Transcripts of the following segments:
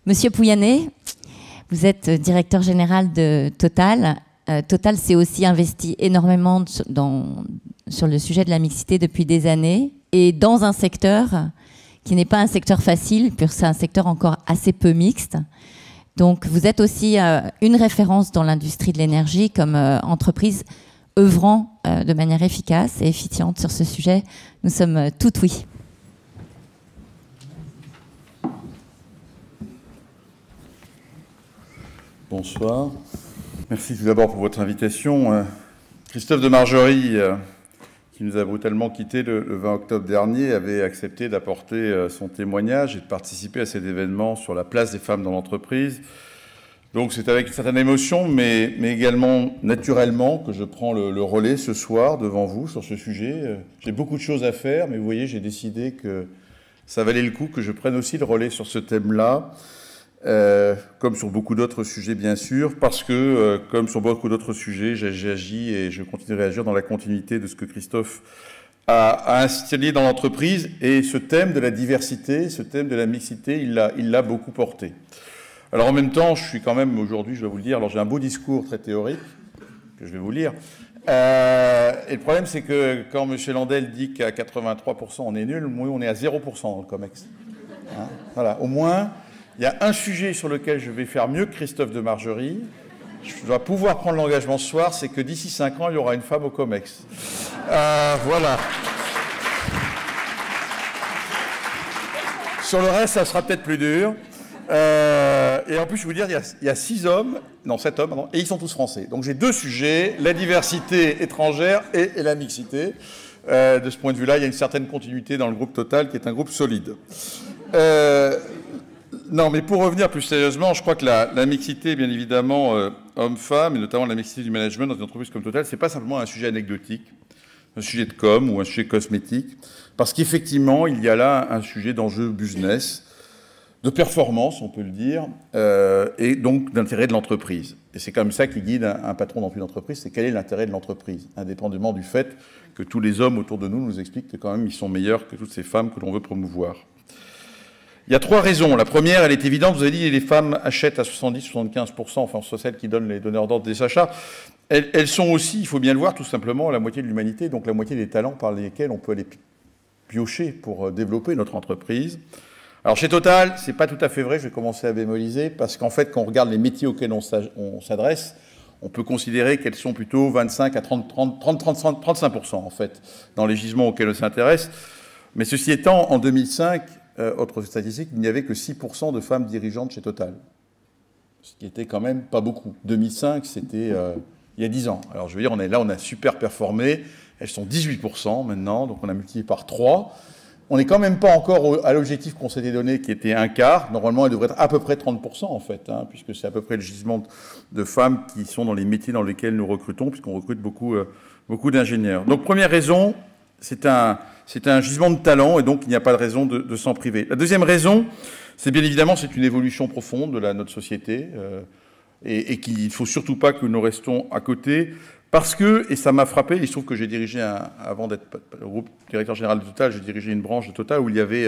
Monsieur Pouyanné, vous êtes directeur général de Total. Total s'est aussi investi énormément sur le sujet de la mixité depuis des années, et dans un secteur qui n'est pas un secteur facile, puisque c'est un secteur encore assez peu mixte. Donc vous êtes aussi une référence dans l'industrie de l'énergie comme entreprise œuvrant de manière efficace et efficiente sur ce sujet. Nous sommes tout oui. Bonsoir. Merci tout d'abord pour votre invitation. Christophe de Margerie, qui nous a brutalement quittés le 20 octobre dernier, avait accepté d'apporter son témoignage et de participer à cet événement sur la place des femmes dans l'entreprise. Donc c'est avec une certaine émotion, mais également naturellement, que je prends le relais ce soir devant vous sur ce sujet. J'ai beaucoup de choses à faire, mais vous voyez, j'ai décidé que ça valait le coup que je prenne aussi le relais sur ce thème-là. Comme sur beaucoup d'autres sujets, bien sûr, parce que, comme sur beaucoup d'autres sujets, j'agis et je continuerai à agir dans la continuité de ce que Christophe a installé dans l'entreprise. Et ce thème de la diversité, ce thème de la mixité, il l'a beaucoup porté. Alors, en même temps, je suis quand même, aujourd'hui, je dois vous le dire, alors j'ai un beau discours très théorique, que je vais vous lire. Et le problème, c'est que quand M. Landel dit qu'à 83% on est nul, nous, on est à 0% dans le COMEX. Hein, voilà, au moins... Il y a un sujet sur lequel je vais faire mieux que Christophe de Margerie. Je dois pouvoir prendre l'engagement ce soir, c'est que d'ici 5 ans, il y aura une femme au COMEX. Voilà. Sur le reste, ça sera peut-être plus dur. Et en plus, je vais vous dire, il y a 7 hommes, pardon, et ils sont tous français. Donc j'ai 2 sujets, la diversité étrangère et la mixité. De ce point de vue-là, il y a une certaine continuité dans le groupe Total, qui est un groupe solide. Non, mais pour revenir plus sérieusement, je crois que la mixité, bien évidemment, homme-femme, et notamment la mixité du management dans une entreprise comme Total, c'est pas simplement un sujet anecdotique, un sujet de com ou un sujet cosmétique, parce qu'effectivement, il y a là un sujet d'enjeu business, de performance, on peut le dire, et donc d'intérêt de l'entreprise. Et c'est comme ça qui guide un patron dans une entreprise, c'est quel est l'intérêt de l'entreprise, indépendamment du fait que tous les hommes autour de nous expliquent que quand même ils sont meilleurs que toutes ces femmes que l'on veut promouvoir. Il y a 3 raisons. La première, elle est évidente. Vous avez dit que les femmes achètent à 70-75%, enfin, ce sont celles qui donnent les donneurs d'ordre des achats. Elles sont aussi, il faut bien le voir, tout simplement, la moitié de l'humanité, donc la moitié des talents par lesquels on peut aller piocher pour développer notre entreprise. Alors, chez Total, c'est pas tout à fait vrai, je vais commencer à bémoliser, parce qu'en fait, quand on regarde les métiers auxquels on s'adresse, on peut considérer qu'elles sont plutôt 25 à 35%, en fait, dans les gisements auxquels on s'intéresse. Mais ceci étant, en 2005, autre statistique, il n'y avait que 6% de femmes dirigeantes chez Total. Ce qui était quand même pas beaucoup. 2005, c'était il y a 10 ans. Alors je veux dire, on a super performé. Elles sont 18% maintenant, donc on a multiplié par 3. On n'est quand même pas encore à l'objectif qu'on s'était donné, qui était un quart. Normalement, elle devrait être à peu près 30%, en fait, hein, puisque c'est à peu près le gisement de femmes qui sont dans les métiers dans lesquels nous recrutons, puisqu'on recrute beaucoup d'ingénieurs. Donc première raison, c'est un gisement de talent et donc il n'y a pas de raison de s'en priver. La deuxième raison, c'est bien évidemment c'est une évolution profonde de notre société et qu'il ne faut surtout pas que nous restons à côté parce que, et ça m'a frappé, il se trouve que j'ai dirigé, avant d'être au groupe directeur général de Total, j'ai dirigé une branche de Total où il y avait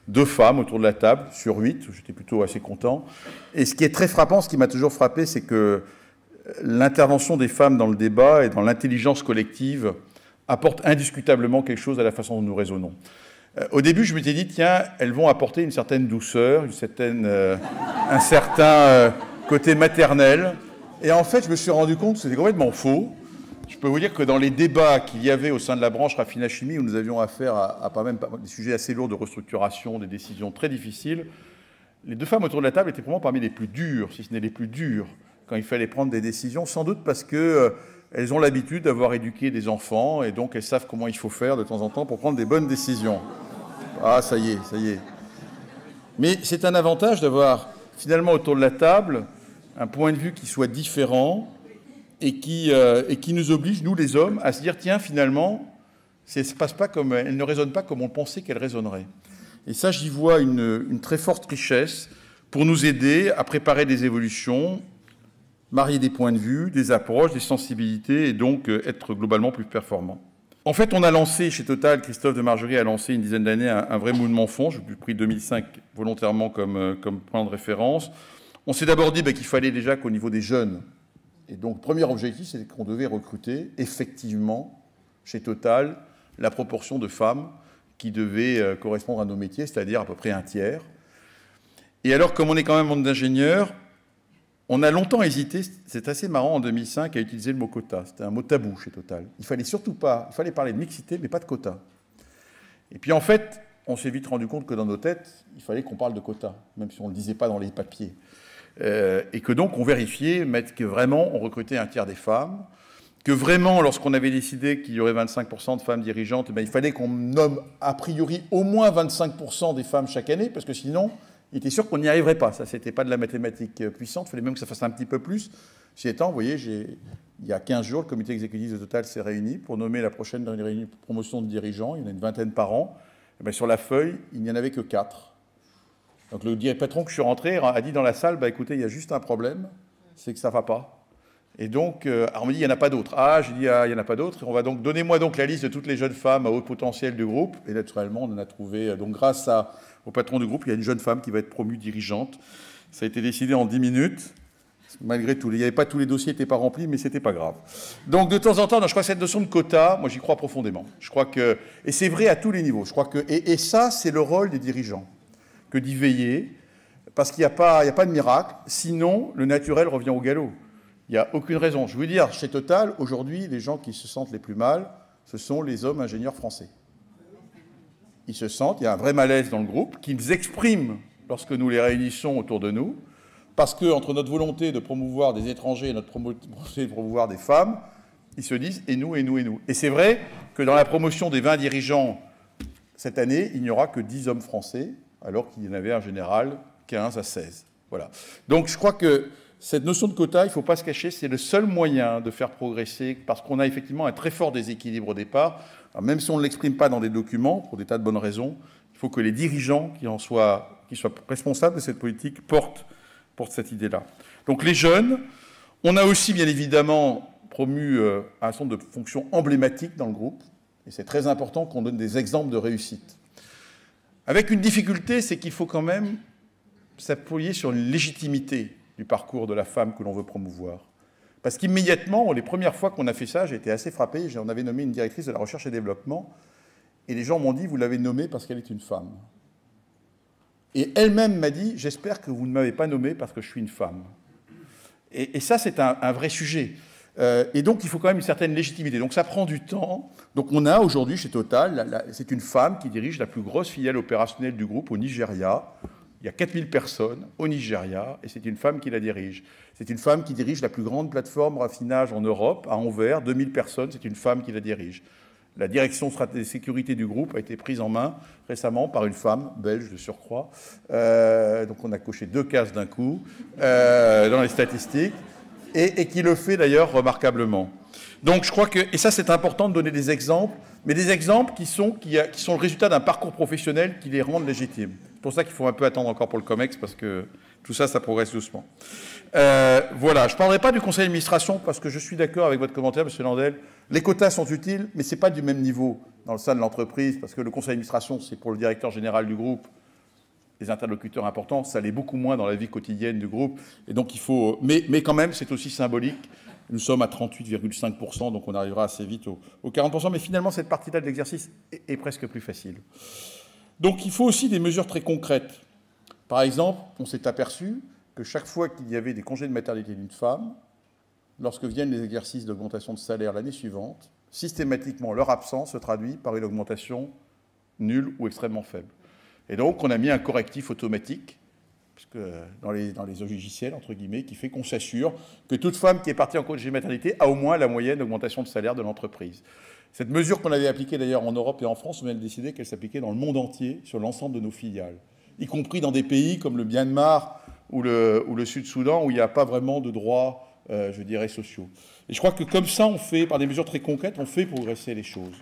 2 femmes autour de la table sur 8, j'étais plutôt assez content. Et ce qui est très frappant, ce qui m'a toujours frappé, c'est que l'intervention des femmes dans le débat et dans l'intelligence collective apporte indiscutablement quelque chose à la façon dont nous raisonnons. Au début, je m'étais dit, tiens, elles vont apporter une certaine douceur, un certain côté maternel. Et en fait, je me suis rendu compte que c'était complètement faux. Je peux vous dire que dans les débats qu'il y avait au sein de la branche Raffinage-Chimie, où nous avions affaire à pas même des sujets assez lourds de restructuration, des décisions très difficiles, les 2 femmes autour de la table étaient vraiment parmi les plus dures, si ce n'est les plus dures, quand il fallait prendre des décisions, sans doute parce que elles ont l'habitude d'avoir éduqué des enfants et donc elles savent comment il faut faire de temps en temps pour prendre des bonnes décisions. Ah, ça y est. Mais c'est un avantage d'avoir finalement autour de la table un point de vue qui soit différent et qui nous oblige, nous les hommes, à se dire tiens, finalement, elles ne résonnent pas comme on pensait qu'elles résonneraient. Et ça, j'y vois une très forte richesse pour nous aider à préparer des évolutions, marier des points de vue, des approches, des sensibilités, et donc être globalement plus performants. En fait, on a lancé chez Total, Christophe de Margerie a lancé une dizaine d'années un vrai mouvement fond. J'ai pris 2005 volontairement comme point de référence. On s'est d'abord dit qu'il fallait déjà qu'au niveau des jeunes, et donc le premier objectif, c'est qu'on devait recruter effectivement chez Total la proportion de femmes qui devait correspondre à nos métiers, c'est-à-dire à peu près un tiers. Et alors, comme on est quand même un monde d'ingénieurs, on a longtemps hésité, c'est assez marrant en 2005, à utiliser le mot quota. C'était un mot tabou chez Total. Il fallait parler de mixité, mais pas de quota. Et puis en fait, on s'est vite rendu compte que dans nos têtes, il fallait qu'on parle de quota, même si on ne le disait pas dans les papiers. Et que donc on vérifiait que vraiment on recrutait un tiers des femmes, que vraiment lorsqu'on avait décidé qu'il y aurait 25% de femmes dirigeantes, il fallait qu'on nomme a priori au moins 25% des femmes chaque année, parce que sinon, il était sûr qu'on n'y arriverait pas. Ça, c'était pas de la mathématique puissante, il fallait même que ça fasse un petit peu plus. Ceci étant, vous voyez, il y a 15 jours, le comité exécutif de Total s'est réuni pour nommer la prochaine promotion de dirigeants. Il y en a une vingtaine par an. Et sur la feuille, il n'y en avait que 4. Donc le patron que je suis rentré a dit dans la salle, écoutez, il y a juste un problème, c'est que ça ne va pas. Et donc, on me dit, il n'y en a pas d'autres. Ah, j'ai dit, il n'y en a pas d'autres. On va donc, donnez-moi donc la liste de toutes les jeunes femmes à haut potentiel du groupe. Et naturellement, on en a trouvé, donc grâce au patron du groupe, il y a une jeune femme qui va être promue dirigeante. Ça a été décidé en 10 minutes. Malgré tout, il n'y avait pas tous les dossiers n'étaient pas remplis, mais c'était pas grave. Donc de temps en temps, je crois que cette notion de quota, moi j'y crois profondément. Je crois que, et c'est vrai à tous les niveaux. Je crois que, et ça, c'est le rôle des dirigeants, que d'y veiller, parce qu'il n'y a pas de miracle. Sinon, le naturel revient au galop. Il n'y a aucune raison. Je veux dire, chez Total, aujourd'hui, les gens qui se sentent les plus mal, ce sont les hommes ingénieurs français. Ils se sentent, il y a un vrai malaise dans le groupe, qu'ils expriment lorsque nous les réunissons autour de nous, parce qu'entre notre volonté de promouvoir des étrangers et notre volonté de promouvoir des femmes, ils se disent « et nous, et nous, et nous ». Et c'est vrai que dans la promotion des 20 dirigeants cette année, il n'y aura que 10 hommes français, alors qu'il y en avait en général 15 à 16. Voilà. Donc je crois que cette notion de quota, il ne faut pas se cacher, c'est le seul moyen de faire progresser, parce qu'on a effectivement un très fort déséquilibre au départ. Alors même si on ne l'exprime pas dans des documents, pour des tas de bonnes raisons, il faut que les dirigeants qui soient responsables de cette politique portent cette idée-là. Donc les jeunes, on a aussi bien évidemment promu un certain nombre de fonctions emblématiques dans le groupe, et c'est très important qu'on donne des exemples de réussite. Avec une difficulté, c'est qu'il faut quand même s'appuyer sur une légitimité du parcours de la femme que l'on veut promouvoir. Parce qu'immédiatement, les premières fois qu'on a fait ça, j'ai été assez frappé, on avait nommé une directrice de la recherche et développement, et les gens m'ont dit, vous l'avez nommée parce qu'elle est une femme. Et elle-même m'a dit, j'espère que vous ne m'avez pas nommée parce que je suis une femme. Et ça, c'est un vrai sujet. Et donc, il faut quand même une certaine légitimité. Donc, ça prend du temps. Donc, on a aujourd'hui, chez Total, c'est une femme qui dirige la plus grosse filiale opérationnelle du groupe au Nigeria. Il y a 4000 personnes au Nigeria, et c'est une femme qui la dirige. C'est une femme qui dirige la plus grande plateforme raffinage en Europe, à Anvers, 2000 personnes, c'est une femme qui la dirige. La direction de sécurité du groupe a été prise en main récemment par une femme, belge de surcroît. Donc on a coché 2 cases d'un coup dans les statistiques, et qui le fait d'ailleurs remarquablement. Donc je crois que, et ça c'est important de donner des exemples, mais des exemples qui sont le résultat d'un parcours professionnel qui les rendent légitimes. C'est pour ça qu'il faut un peu attendre encore pour le COMEX, parce que tout ça, ça progresse doucement. Voilà, je ne parlerai pas du conseil d'administration, parce que je suis d'accord avec votre commentaire, M. Landel. Les quotas sont utiles, mais ce n'est pas du même niveau dans le sein de l'entreprise, parce que le conseil d'administration, c'est pour le directeur général du groupe, les interlocuteurs importants, ça l'est beaucoup moins dans la vie quotidienne du groupe, et donc il faut... Mais quand même, c'est aussi symbolique. Nous sommes à 38,5%, donc on arrivera assez vite aux 40%, mais finalement, cette partie-là de l'exercice est presque plus facile. Donc il faut aussi des mesures très concrètes. Par exemple, on s'est aperçu que chaque fois qu'il y avait des congés de maternité d'une femme, lorsque viennent les exercices d'augmentation de salaire l'année suivante, systématiquement, leur absence se traduit par une augmentation nulle ou extrêmement faible. Et donc, on a mis un correctif automatique, dans les logiciels, entre guillemets, qui fait qu'on s'assure que toute femme qui est partie en congé de maternité a au moins la moyenne d'augmentation de salaire de l'entreprise. Cette mesure qu'on avait appliquée d'ailleurs en Europe et en France, on a décidé qu'elle s'appliquait dans le monde entier, sur l'ensemble de nos filiales, y compris dans des pays comme le Myanmar ou le Sud-Soudan, où il n'y a pas vraiment de droits, je dirais, sociaux. Et je crois que comme ça, on fait, par des mesures très concrètes, on fait progresser les choses.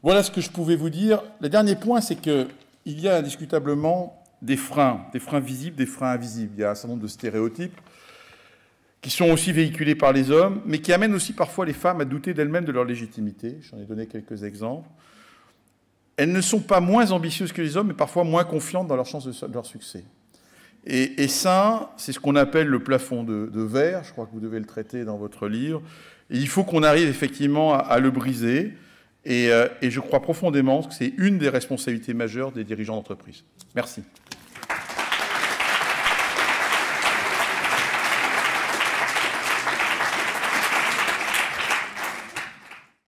Voilà ce que je pouvais vous dire. Le dernier point, c'est qu'il y a indiscutablement des freins visibles, des freins invisibles. Il y a un certain nombre de stéréotypes qui sont aussi véhiculées par les hommes, mais qui amènent aussi parfois les femmes à douter d'elles-mêmes de leur légitimité. J'en ai donné quelques exemples. Elles ne sont pas moins ambitieuses que les hommes, mais parfois moins confiantes dans leurs chances de leur succès. Et ça, c'est ce qu'on appelle le plafond de verre. Je crois que vous devez le traiter dans votre livre. Et il faut qu'on arrive effectivement à le briser. Et je crois profondément que c'est une des responsabilités majeures des dirigeants d'entreprise. Merci.